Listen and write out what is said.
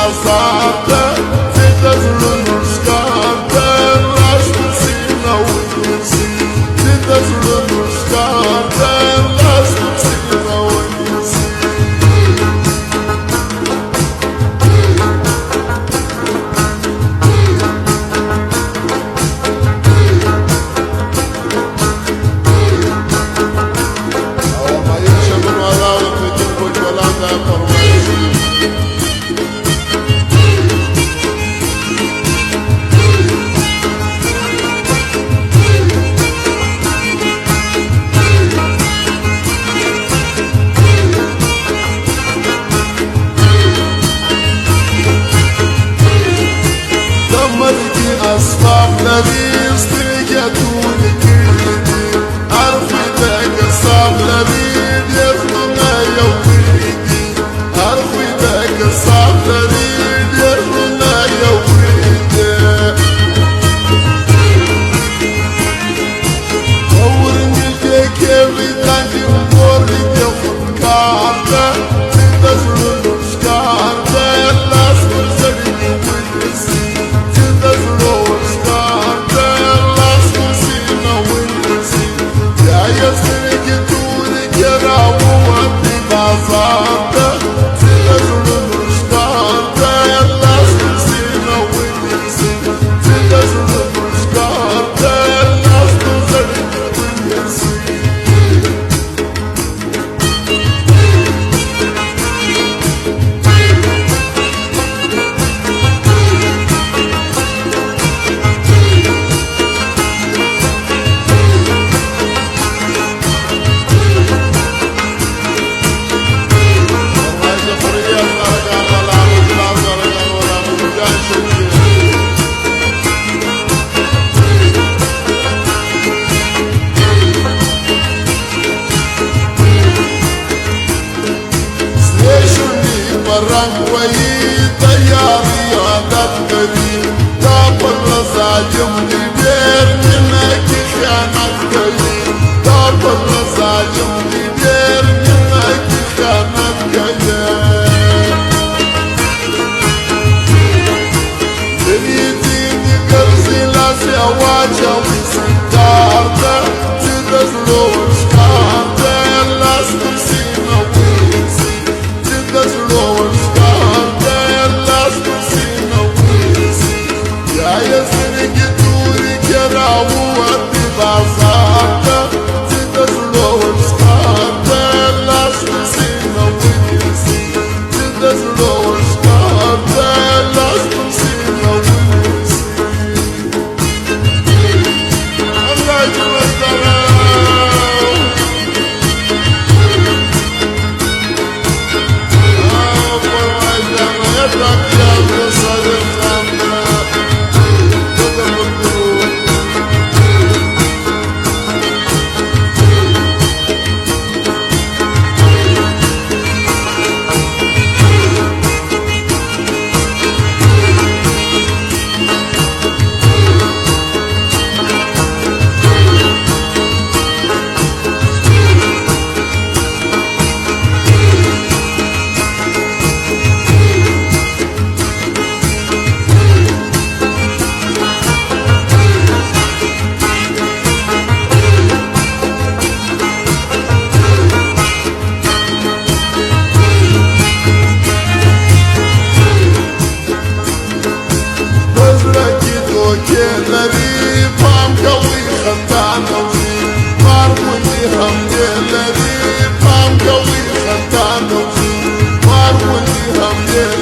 بازارته زده زړونو ښکار ته لاس پسې نه ونیسي زده زړونو ښکار ته لاس پسې نه ونیسي أصفاف لذيذ تريقتوني كيدي أرفي ذاك الصاف لذيذ يخلنا يوميدي أرفي ذاك الصاف لذيذ يخلنا يوميدي ورني كيف تانجي موري يخل كارتا تدزلون وشكارتا الناس مرزقني ويسي رنگ وی تیاری عادت کری تا پر رضا جملی دیر نکی خیانت کری تا پر رضا جملی دیر نکی خیانت کری دلی دینی گرزی لاسی آواجا ویسی کارتا زیده زلوش کارتا لاس پسینا ویسی زیده زلوش لري پام کوي خطا نوزي ماروني هم دې لري پام کوي خطا نوزي ماروني هم دې